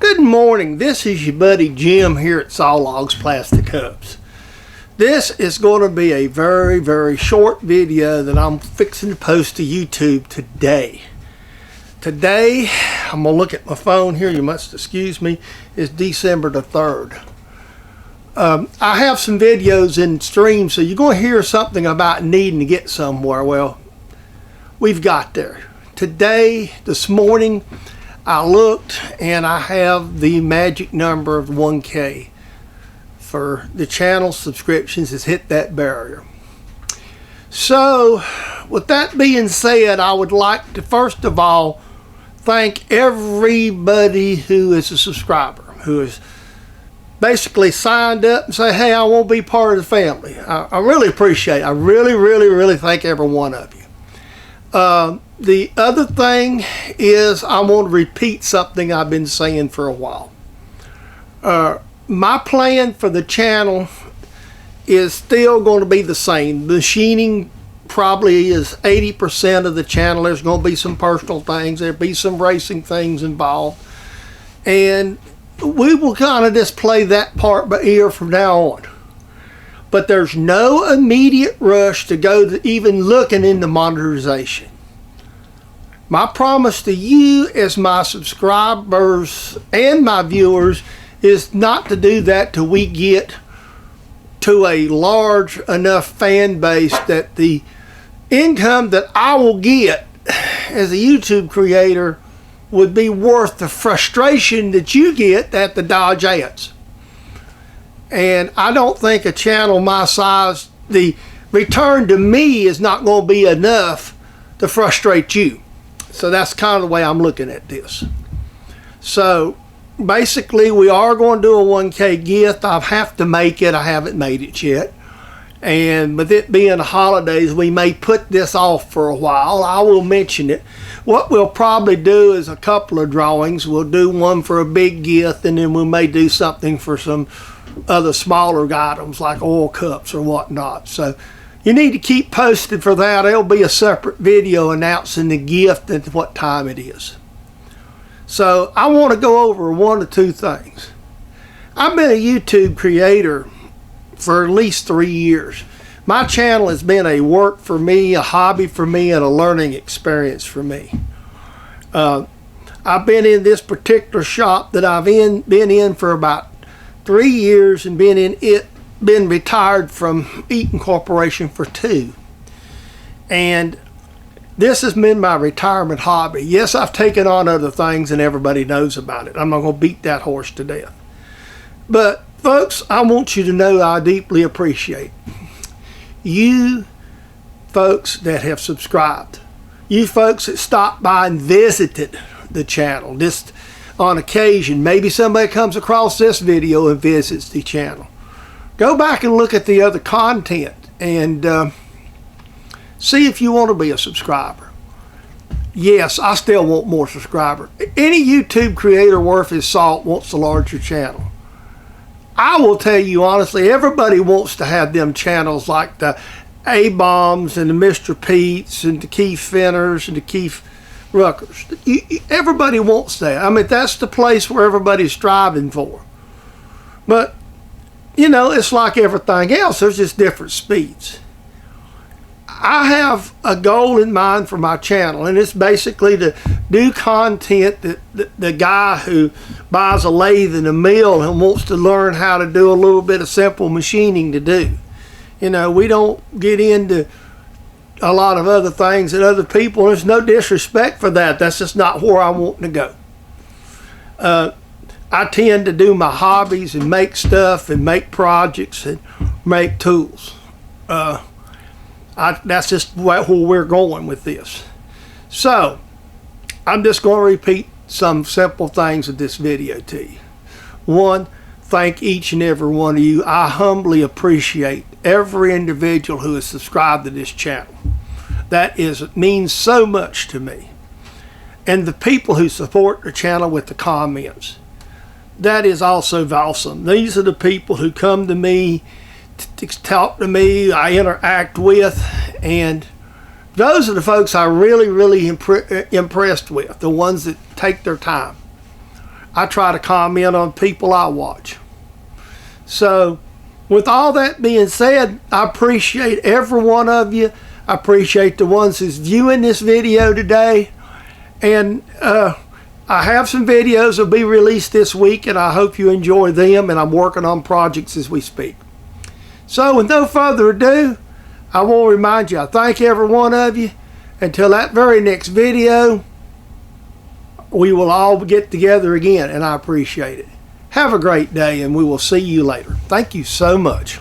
Good morning. This is your buddy Jim here at Sawlogs Plastic Hubs. This is going to be a very short video that I'm fixing to post to YouTube today. Today, I'm going to look at my phone here. You must excuse me. It's December the 3rd. I have some videos in stream, so you're going to hear something about needing to get somewhere. Well, we've got there. Today, this morning, I looked and I have the magic number of 1K for the channel subscriptions has hit that barrier. So with that being said, I would like to first of all thank everybody who is a subscriber, who has basically signed up and say, hey, I want to be part of the family. I really appreciate it. I really thank every one of you. The other thing is I want to repeat something I've been saying for a while. My plan for the channel is still going to be the same. Machining probably is 80% of the channel. There's going to be some personal things. There'll be some racing things involved. And we will kind of just play that part by ear from now on. But there's no immediate rush to go to even looking into monetization. My promise to you as my subscribers and my viewers is not to do that till we get to a large enough fan base that the income that I will get as a YouTube creator would be worth the frustration that you get at the Dodge ads. And I don't think a channel my size, the return to me is not going to be enough to frustrate you. So that's kind of the way I'm looking at this. So basically we are going to do a 1K gift. I have to make it. I haven't made it yet. And with it being the holidays, we may put this off for a while. I will mention it. What we'll probably do is a couple of drawings. We'll do one for a big gift, and then we may do something for some other smaller items like oil cups or whatnot. So you need to keep posted for that. There'll be a separate video announcing the gift and what time it is. So I want to go over one or two things. I've been a YouTube creator for at least 3 years. My channel has been a work for me, a hobby for me, and a learning experience for me. I've been in this particular shop that I've been in for about 3 years and been retired from Eaton Corporation for 2. And this has been my retirement hobby. Yes, I've taken on other things and everybody knows about it. I'm not going to beat that horse to death. But folks, I want you to know I deeply appreciate you folks that have subscribed. You folks that stopped by and visited the channel just on occasion. Maybe somebody comes across this video and visits the channel. Go back and look at the other content and see if you want to be a subscriber. Yes, I still want more subscribers. Any YouTube creator worth his salt wants a larger channel. I will tell you honestly, everybody wants to have them channels like the A-Bombs and the Mr. Pete's and the Keith Finners and the Keith Ruckers. Everybody wants that. I mean, that's the place where everybody's striving for. But you know, it's like everything else. There's just different speeds. I have a goal in mind for my channel, and it's basically to do content that the guy who buys a lathe and a mill and wants to learn how to do a little bit of simple machining to do. You know, we don't get into a lot of other things that other people, there's no disrespect for that. That's just not where I want to go. I tend to do my hobbies and make stuff and make projects and make tools. That's just where we're going with this. So I'm just going to repeat some simple things in this video to you. One, thank each and every one of you. I humbly appreciate every individual who has subscribed to this channel. That means so much to me. And the people who support the channel with the comments. That is also awesome. These are the people who come to me, to talk to me, I interact with, and those are the folks I really impressed with, the ones that take their time. I try to comment on people I watch. So with all that being said, I appreciate every one of you. I appreciate the ones who's viewing this video today. And I have some videos that will be released this week, and I hope you enjoy them, and I'm working on projects as we speak. So with no further ado, I want to remind you, I thank every one of you. Until that very next video, we will all get together again, and I appreciate it. Have a great day, and we will see you later. Thank you so much.